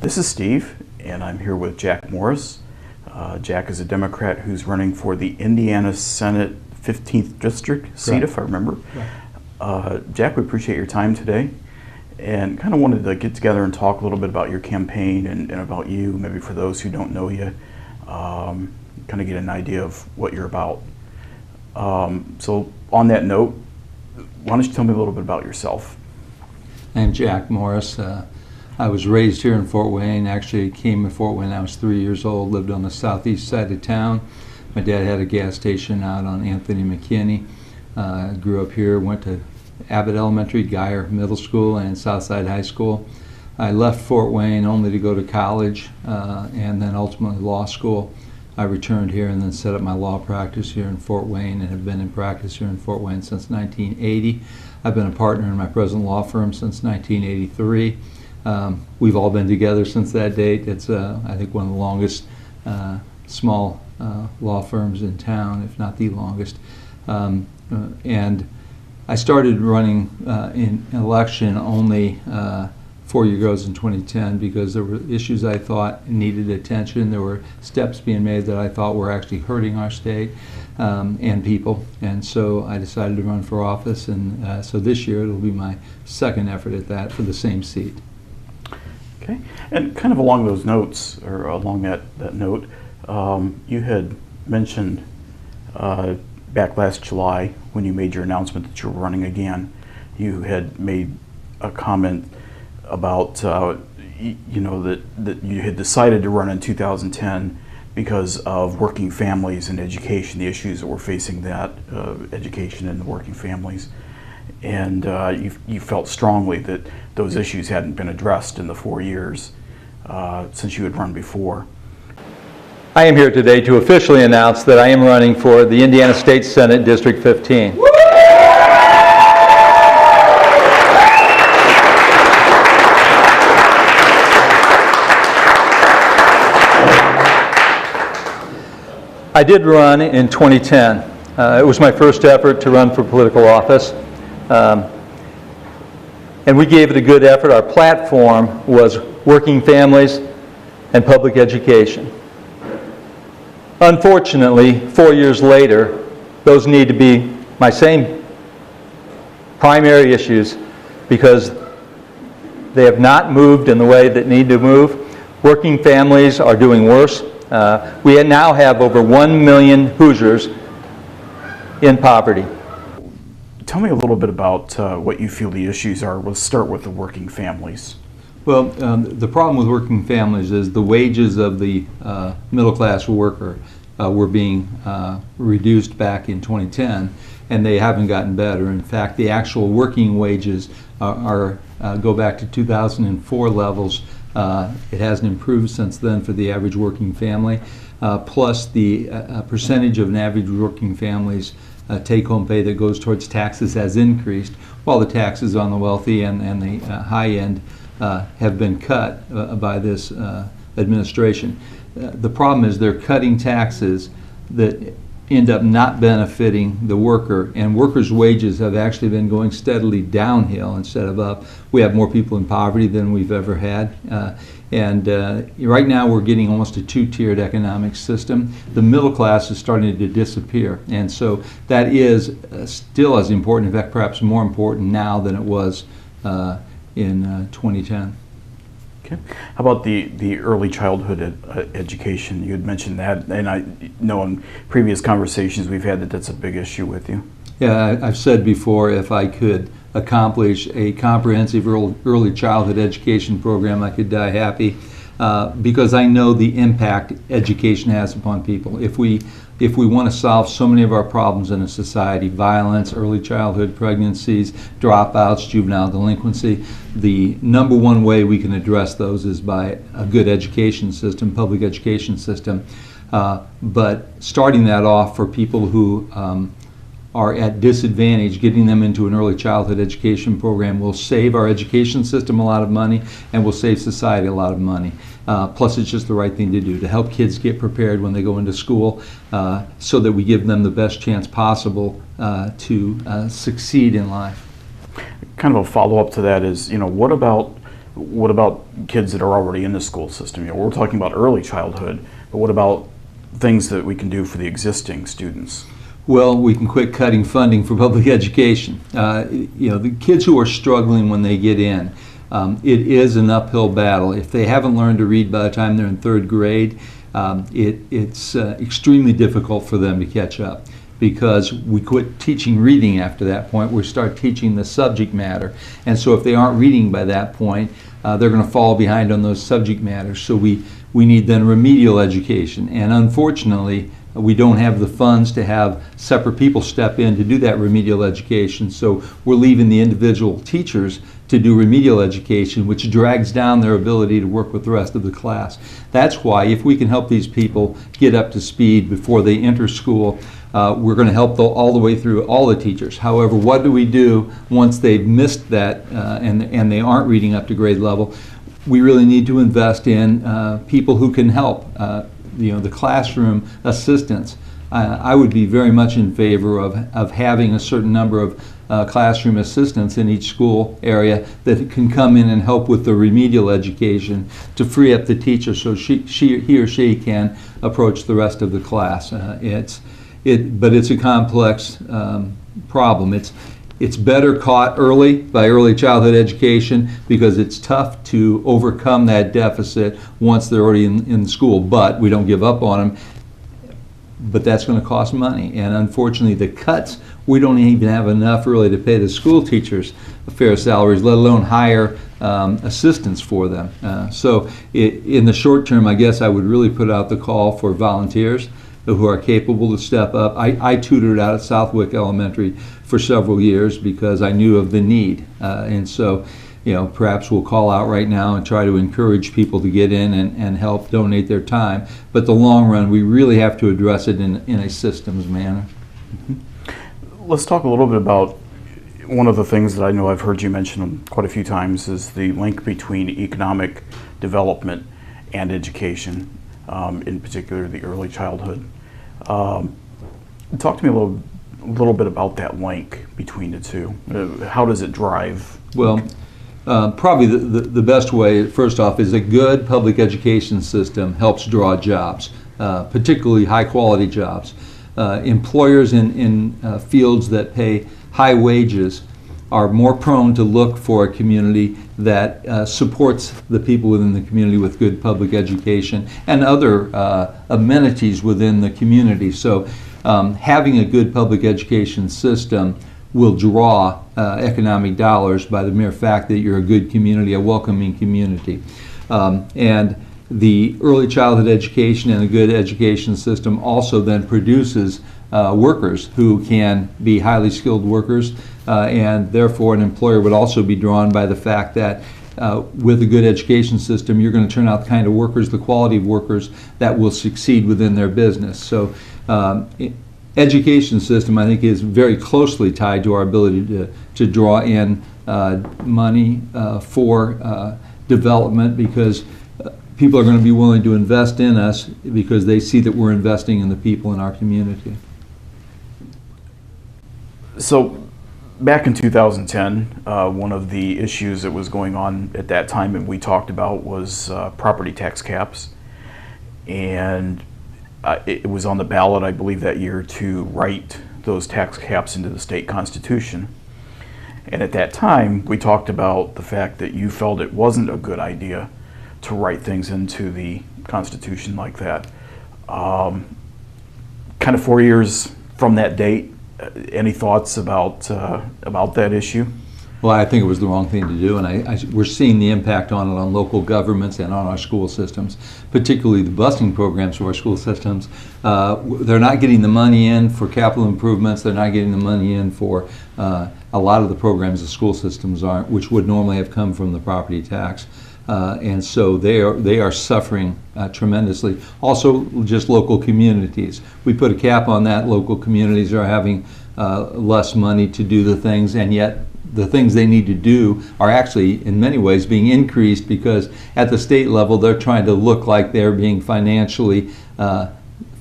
This is Steve, and I'm here with Jack Morris. Jack is a Democrat who's running for the Indiana Senate 15th District seat, if I remember. Jack, we appreciate your time today, and kind of wanted to get together and talk a little bit about your campaign and about you, maybe for those who don't know you, kind of get an idea of what you're about. So on that note, why don't you tell me a little bit about yourself? I'm Jack Morris. I was raised here in Fort Wayne. Actually came to Fort Wayne when I was 3 years old, lived on the southeast side of town. My dad had a gas station out on Anthony McKinney. Grew up here, went to Abbott Elementary, Geyer Middle School, and Southside High School. I left Fort Wayne only to go to college and then ultimately law school. I returned here and then set up my law practice here in Fort Wayne and have been in practice here in Fort Wayne since 1980. I've been a partner in my present law firm since 1983. We've all been together since that date. It's, I think, one of the longest small law firms in town, if not the longest. And I started running in an election only 4 years ago in 2010 because there were issues I thought needed attention. There were steps being made that I thought were actually hurting our state and people. And so I decided to run for office. And so this year it'll be my second effort at that for the same seat. Okay, and kind of along those notes, or along that note, you had mentioned back last July when you made your announcement that you were running again, you had made a comment about you know that you had decided to run in 2010 because of working families and education, the issues that were facing that education and working families. And you felt strongly that those issues hadn't been addressed in the 4 years since you had run before. I am here today to officially announce that I am running for the Indiana State Senate District 15. I did run in 2010. It was my first effort to run for political office. And we gave it a good effort. Our platform was working families and public education. Unfortunately, 4 years later, those need to be my same primary issues because they have not moved in the way that need to move. Working families are doing worse. We now have over 1 million Hoosiers in poverty. Tell me a little bit about what you feel the issues are. Let's start with the working families. Well, the problem with working families is the wages of the middle class worker were being reduced back in 2010, and they haven't gotten better. In fact, the actual working wages go back to 2004 levels. It hasn't improved since then for the average working family. Plus, the percentage of an average working family's take-home pay that goes towards taxes has increased, while the taxes on the wealthy and the high end have been cut by this administration. The problem is they're cutting taxes that end up not benefiting the worker, and workers' wages have actually been going steadily downhill instead of up. We have more people in poverty than we've ever had. And right now we're getting almost a two-tiered economic system. The middle class is starting to disappear, and so that is still as important, in fact perhaps more important now than it was in 2010. Okay. How about the early childhood education? You had mentioned that, and I know in previous conversations we've had that that's a big issue with you. Yeah, I've said before, if I could accomplish a comprehensive early childhood education program, I could die happy because I know the impact education has upon people. If we want to solve so many of our problems in a society, violence, early childhood pregnancies, dropouts, juvenile delinquency, the number one way we can address those is by a good education system, public education system. But starting that off for people who are at disadvantage, getting them into an early childhood education program will save our education system a lot of money and will save society a lot of money. Plus it's just the right thing to do to help kids get prepared when they go into school so that we give them the best chance possible to succeed in life. Kind of a follow-up to that is, what about what about kids that are already in the school system? We're talking about early childhood, but what about things that we can do for the existing students? Well, we can quit cutting funding for public education. The kids who are struggling when they get in, it is an uphill battle. If they haven't learned to read by the time they're in third grade, it's extremely difficult for them to catch up, because we quit teaching reading after that point. We start teaching the subject matter. And so if they aren't reading by that point, they're going to fall behind on those subject matters. So we need then remedial education. And unfortunately, we don't have the funds to have separate people step in to do that remedial education. So we're leaving the individual teachers to do remedial education, which drags down their ability to work with the rest of the class. That's why if we can help these people get up to speed before they enter school, we're going to help all the way through all the teachers. However, what do we do once they've missed that and they aren't reading up to grade level? We really need to invest in people who can help. The classroom assistants. I would be very much in favor of having a certain number of classroom assistants in each school area that can come in and help with the remedial education to free up the teacher so he or she can approach the rest of the class. But it's a complex problem. It's better caught early by early childhood education, because it's tough to overcome that deficit once they're already in school. But we don't give up on them. But that's going to cost money. And unfortunately, the cuts, we don't even have enough really to pay the school teachers fair salaries, let alone hire assistants for them. So in the short term, I guess I would really put out the call for volunteers who are capable to step up. I tutored out at Southwick Elementary for several years because I knew of the need. And so, perhaps we'll call out right now and try to encourage people to get in and help donate their time. But the long run, we really have to address it in a systems manner. Mm-hmm. Let's talk a little bit about one of the things that I know I've heard you mention quite a few times is the link between economic development and education, in particular the early childhood. Talk to me a little bit about that link between the two. How does it drive? Well, probably the best way, first off, is a good public education system helps draw jobs, particularly high quality jobs. Employers in fields that pay high wages are more prone to look for a community that supports the people within the community with good public education and other amenities within the community. So having a good public education system will draw economic dollars by the mere fact that you're a good community, a welcoming community. And the early childhood education and a good education system also then produces workers who can be highly skilled workers, and therefore an employer would also be drawn by the fact that with a good education system, you're going to turn out the kind of workers, the quality of workers that will succeed within their business. So education system, I think, is very closely tied to our ability to draw in money for development, because people are going to be willing to invest in us because they see that we're investing in the people in our community. So back in 2010, one of the issues that was going on at that time and we talked about was property tax caps. And it was on the ballot, I believe, that year to write those tax caps into the state constitution. And at that time, we talked about the fact that you felt it wasn't a good idea to write things into the Constitution like that. Kind of 4 years from that date, any thoughts about that issue? Well, I think it was the wrong thing to do, and we're seeing the impact on it on local governments and on our school systems, particularly the busing programs for our school systems. They're not getting the money in for capital improvements. They're not getting the money in for a lot of the programs the school systems aren't, which would normally have come from the property tax. And so they are suffering tremendously. Also, just local communities. We put a cap on that. Local communities are having less money to do the things, and yet the things they need to do are actually, in many ways, being increased because at the state level, they're trying to look like they're being financially,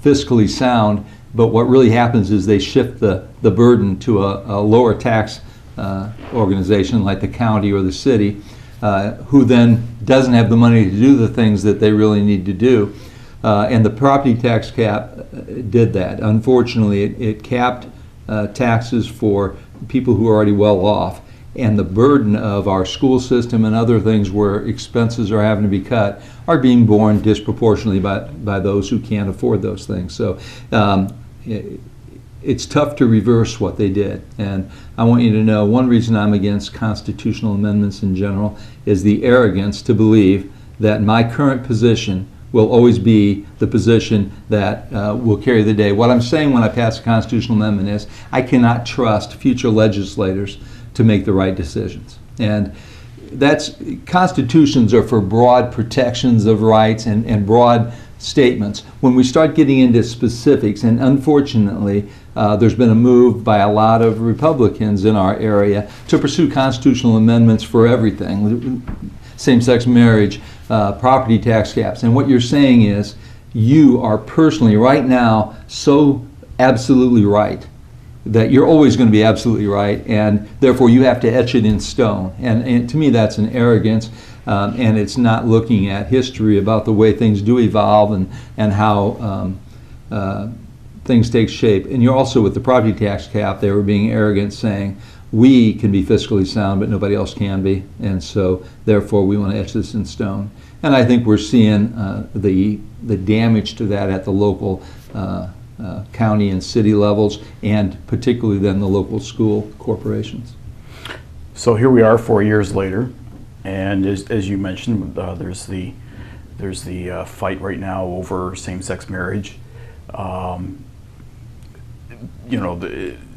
fiscally sound. But what really happens is they shift the burden to a lower tax organization like the county or the city. who then doesn't have the money to do the things that they really need to do. And the property tax cap did that. Unfortunately, it capped taxes for people who are already well off. And the burden of our school system and other things where expenses are having to be cut are being borne disproportionately by those who can't afford those things. So it's tough to reverse what they did. And I want you to know, one reason I'm against constitutional amendments in general is the arrogance to believe that my current position will always be the position that will carry the day. What I'm saying when I pass a constitutional amendment is I cannot trust future legislators to make the right decisions. And constitutions are for broad protections of rights and broad statements. When we start getting into specifics, and unfortunately there's been a move by a lot of Republicans in our area to pursue constitutional amendments for everything, same-sex marriage, property tax caps. And what you're saying is you are personally right now so absolutely right that you're always going to be absolutely right, and therefore you have to etch it in stone. And to me, that's an arrogance, and it's not looking at history about the way things do evolve and how things take shape. And you're also, with the property tax cap, they were being arrogant, saying, we can be fiscally sound, but nobody else can be, and so therefore we want to etch this in stone. And I think we're seeing the damage to that at the local county and city levels, and particularly then the local school corporations. So here we are 4 years later, and as you mentioned, there's the fight right now over same-sex marriage.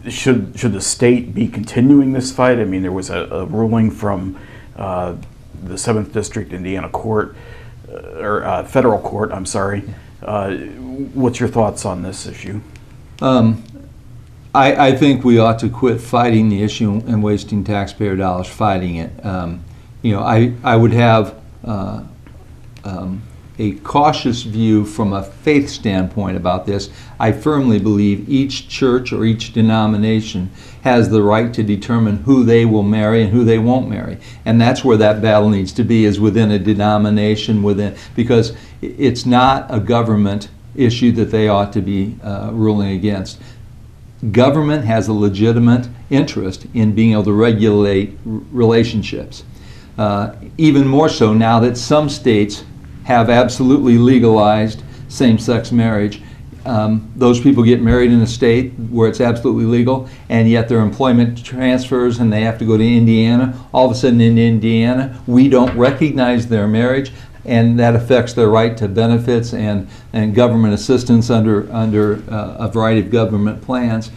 Should the state be continuing this fight? I mean, there was a ruling from the 7th District Indiana Court, or Federal Court, I'm sorry. What's your thoughts on this issue? I think we ought to quit fighting the issue and wasting taxpayer dollars fighting it. I would have a cautious view from a faith standpoint about this. I firmly believe each church or each denomination has the right to determine who they will marry and who they won't marry. And that's where that battle needs to be, is within a denomination, because it's not a government issue that they ought to be ruling against. Government has a legitimate interest in being able to regulate relationships. Even more so now that some states have absolutely legalized same-sex marriage. Those people get married in a state where it's absolutely legal, and yet their employment transfers and they have to go to Indiana. All of a sudden in Indiana, we don't recognize their marriage, and that affects their right to benefits and government assistance under a variety of government plans.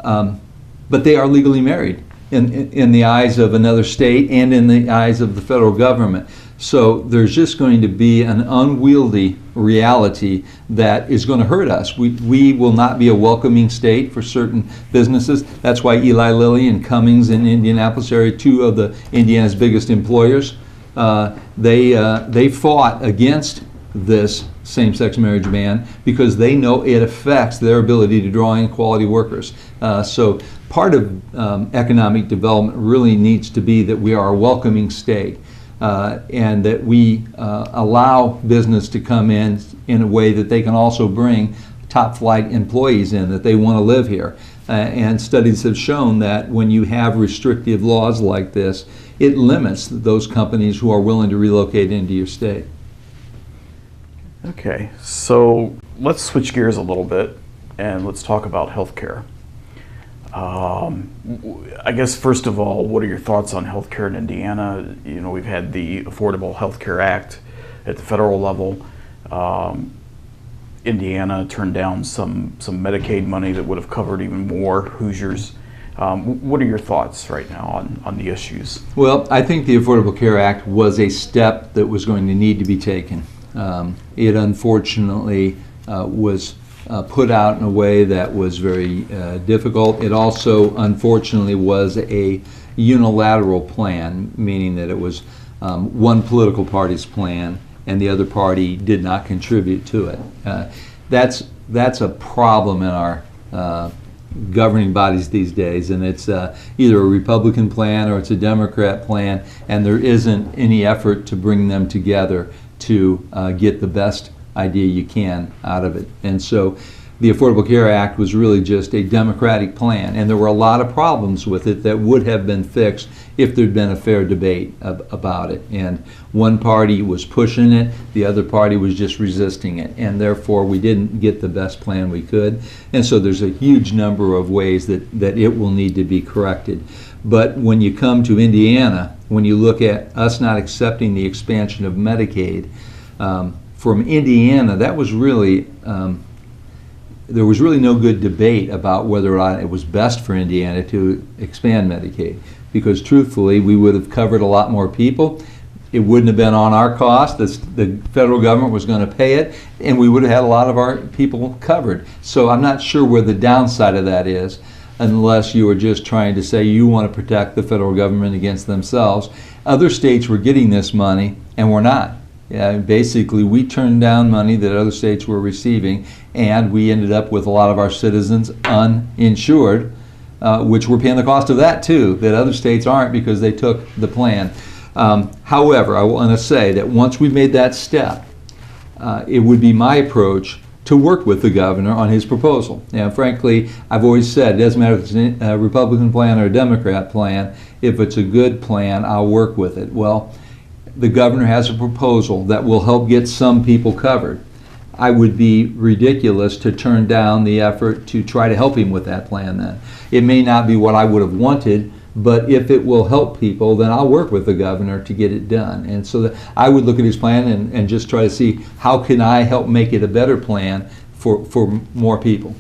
But they are legally married in the eyes of another state and in the eyes of the federal government. So there's just going to be an unwieldy reality that is going to hurt us. We will not be a welcoming state for certain businesses. That's why Eli Lilly and Cummings in Indianapolis area, two of Indiana's biggest employers, they fought against this same-sex marriage ban because they know it affects their ability to draw in quality workers. So part of economic development really needs to be that we are a welcoming state. And that we allow business to come in a way that they can also bring top flight employees in, that they want to live here. And studies have shown that when you have restrictive laws like this, it limits those companies who are willing to relocate into your state. Okay, so let's switch gears a little bit and let's talk about healthcare. I guess first of all, what are your thoughts on healthcare in Indiana? You know, we've had the Affordable Health Care Act at the federal level. Indiana turned down some Medicaid money that would have covered even more Hoosiers. What are your thoughts right now on the issues? Well, I think the Affordable Care Act was a step that was going to need to be taken. It unfortunately was put out in a way that was very difficult. It also, unfortunately, was a unilateral plan, meaning that it was one political party's plan and the other party did not contribute to it. That's a problem in our governing bodies these days, and it's either a Republican plan or it's a Democrat plan, and there isn't any effort to bring them together to get the best idea you can out of it. And so the Affordable Care Act was really just a Democratic plan, and there were a lot of problems with it that would have been fixed if there'd been a fair debate about it. And one party was pushing it, the other party was just resisting it, and therefore we didn't get the best plan we could. And so there's a huge number of ways that it will need to be corrected. But when you come to Indiana, when you look at us not accepting the expansion of Medicaid, from Indiana, that was really there was really no good debate about whether or not it was best for Indiana to expand Medicaid, because truthfully we would have covered a lot more people. It wouldn't have been on our cost. The federal government was going to pay it, and we would have had a lot of our people covered. So I'm not sure where the downside of that is, unless you are just trying to say you want to protect the federal government against themselves. Other states were getting this money and we're not. Basically, we turned down money that other states were receiving, and we ended up with a lot of our citizens uninsured, which we're paying the cost of that too, that other states aren't because they took the plan. However, I want to say that once we've made that step, it would be my approach to work with the governor on his proposal. And frankly, I've always said, it doesn't matter if it's a Republican plan or a Democrat plan, if it's a good plan, I'll work with it. Well, the governor has a proposal that will help get some people covered. I would be ridiculous to turn down the effort to try to help him with that plan then. It may not be what I would have wanted, but if it will help people, then I'll work with the governor to get it done. And so that I would look at his plan and just try to see how can I help make it a better plan for more people.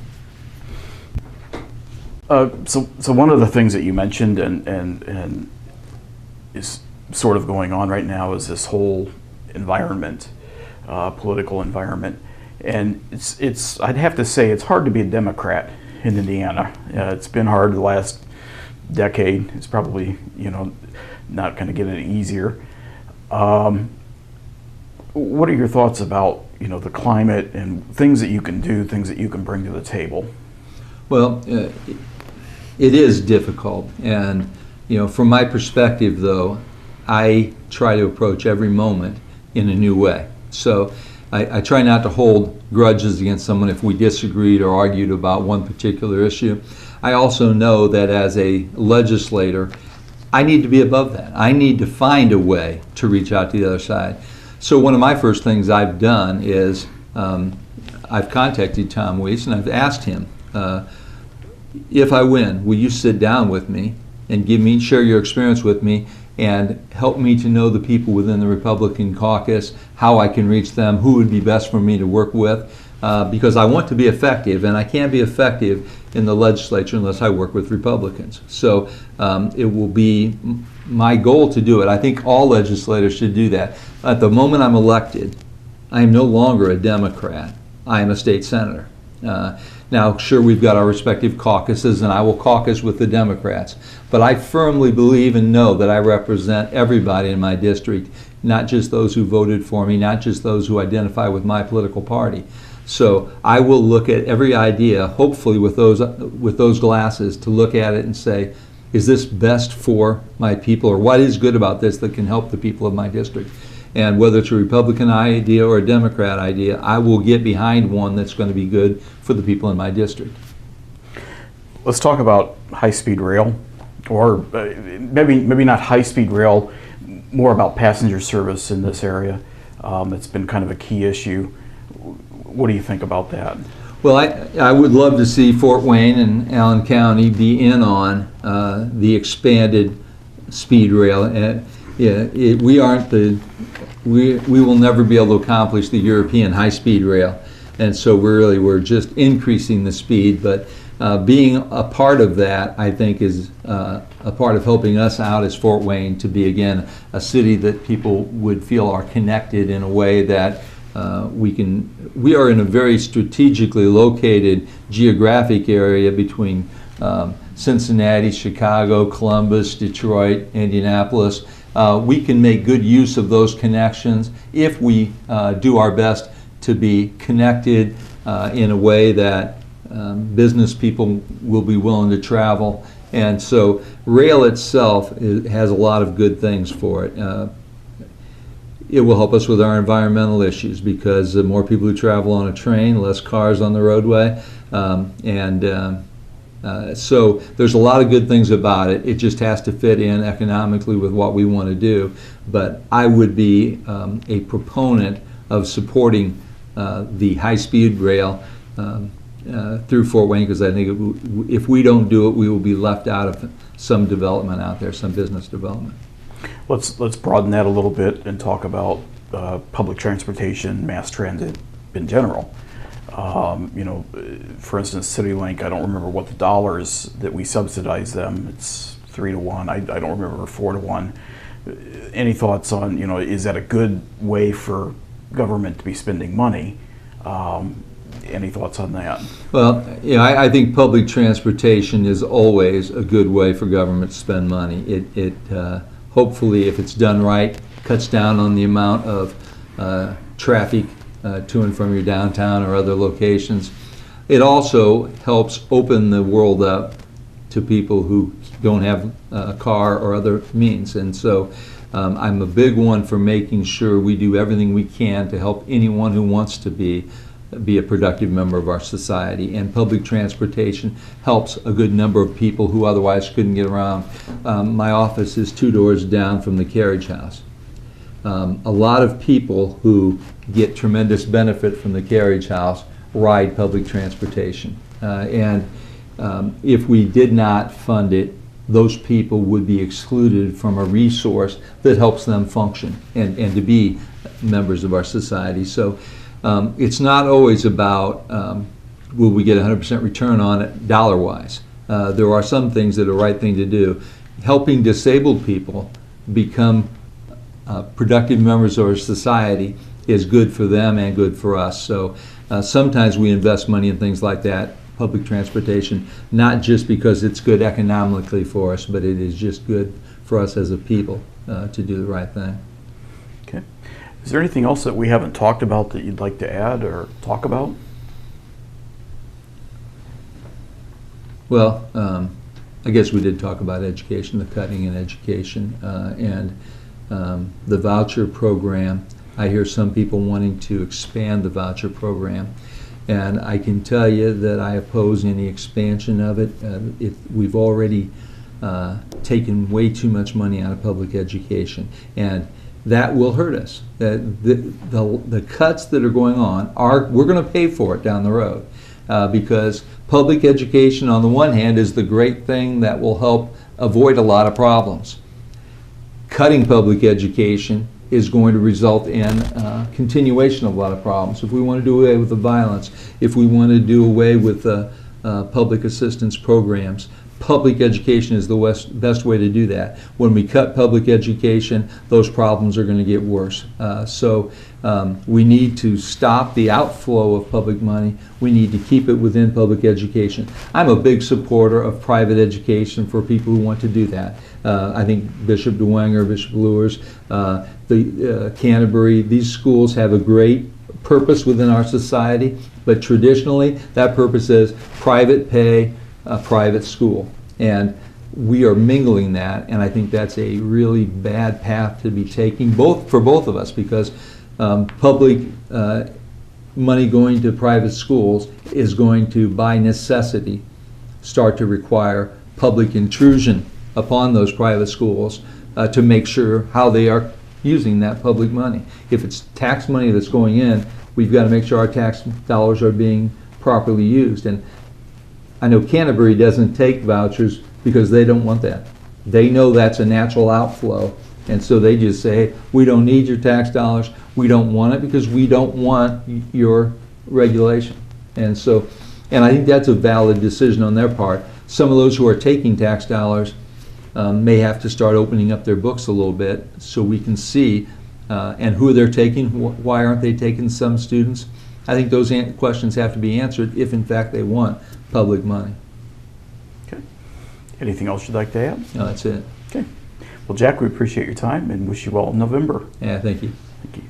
So one of the things that you mentioned and is sort of going on right now is this whole environment, political environment, and it's I'd have to say it's hard to be a Democrat in Indiana. It's been hard the last decade. It's probably not going to get any easier. What are your thoughts about the climate and things that you can do, things that you can bring to the table? Well, it is difficult, and from my perspective, though, I try to approach every moment in a new way. So I try not to hold grudges against someone if we disagreed or argued about one particular issue. I also know that as a legislator, I need to be above that. I need to find a way to reach out to the other side. So one of my first things I've done is I've contacted Tom Weiss and I've asked him, if I win, will you sit down with me and share your experience with me and help me to know the people within the Republican caucus, how I can reach them, who would be best for me to work with, because I want to be effective, and I can't be effective in the legislature unless I work with Republicans. So it will be my goal to do it. I think all legislators should do that. At the moment I'm elected, I am no longer a Democrat. I am a state senator. Now, sure, we've got our respective caucuses, and I will caucus with the Democrats, but I firmly believe and know that I represent everybody in my district, not just those who voted for me, not just those who identify with my political party. So I will look at every idea, hopefully with those glasses, to look at it and say, is this best for my people, or what is good about this that can help the people of my district? And whether it's a Republican idea or a Democrat idea, I will get behind one that's going to be good for the people in my district. Let's talk about high-speed rail, or maybe not high-speed rail, more about passenger service in this area. It's been kind of a key issue. What do you think about that? Well, I would love to see Fort Wayne and Allen County be in on the expanded speed rail. We will never be able to accomplish the European high-speed rail, and so we're just increasing the speed. But being a part of that, I think, is a part of helping us out as Fort Wayne to be again a city that people would feel are connected in a way that we are in a very strategically located geographic area between Cincinnati, Chicago, Columbus, Detroit, Indianapolis. We can make good use of those connections if we do our best to be connected in a way that business people will be willing to travel. And so rail itself has a lot of good things for it. It will help us with our environmental issues because the more people who travel on a train, less cars on the roadway. So there's a lot of good things about it. It just has to fit in economically with what we want to do. But I would be a proponent of supporting the high-speed rail through Fort Wayne, because I think if we don't do it, we will be left out of some development out there, some business development. Let's broaden that a little bit and talk about public transportation, mass transit in general. You know, for instance, CityLink, I don't remember what the dollars that we subsidize them. It's 3 to 1. I don't remember 4 to 1. Any thoughts on, you know, is that a good way for government to be spending money? Any thoughts on that? Well, you know, I think public transportation is always a good way for government to spend money. It hopefully, if it's done right, cuts down on the amount of traffic to and from your downtown or other locations. It also helps open the world up to people who don't have a car or other means. And so I'm a big one for making sure we do everything we can to help anyone who wants to be a productive member of our society. And public transportation helps a good number of people who otherwise couldn't get around. My office is 2 doors down from the Carriage House. A lot of people who get tremendous benefit from the Carriage House ride public transportation. If we did not fund it, those people would be excluded from a resource that helps them function and to be members of our society. So it's not always about will we get 100% return on it dollar-wise. There are some things that are the right thing to do. Helping disabled people become productive members of our society is good for them and good for us. So sometimes we invest money in things like that, public transportation, not just because it's good economically for us, but it is just good for us as a people to do the right thing. Okay. Is there anything else that we haven't talked about that you'd like to add or talk about? Well, I guess we did talk about education, the cutting in education, and the voucher program. I hear some people wanting to expand the voucher program, and I can tell you that I oppose any expansion of it. We've already taken way too much money out of public education, and that will hurt us. The cuts that are going on we're going to pay for it down the road, because public education on the one hand is the great thing that will help avoid a lot of problems. Cutting public education is going to result in continuation of a lot of problems. If we want to do away with the violence, if we want to do away with public assistance programs, public education is the best way to do that. When we cut public education, those problems are going to get worse. So we need to stop the outflow of public money. We need to keep it within public education. I'm a big supporter of private education for people who want to do that. I think Bishop DeWenger, Bishop Luers, Canterbury, these schools have a great purpose within our society, but traditionally that purpose is private pay, a private school. And we are mingling that, and I think that's a really bad path to be taking, for both of us, because public money going to private schools is going to, by necessity, start to require public intrusion upon those private schools to make sure how they are using that public money. If it's tax money that's going in, we've got to make sure our tax dollars are being properly used. And I know Canterbury doesn't take vouchers because they don't want that. They know that's a natural outflow, and so they just say, we don't need your tax dollars, we don't want it because we don't want your regulation. And I think that's a valid decision on their part. Some of those who are taking tax dollars may have to start opening up their books a little bit so we can see and who they're taking, why aren't they taking some students. I think those questions have to be answered if in fact they want public money. Okay. Anything else you'd like to add? No, that's it. Okay. Well, Jack, we appreciate your time and wish you well in November. Yeah, thank you. Thank you.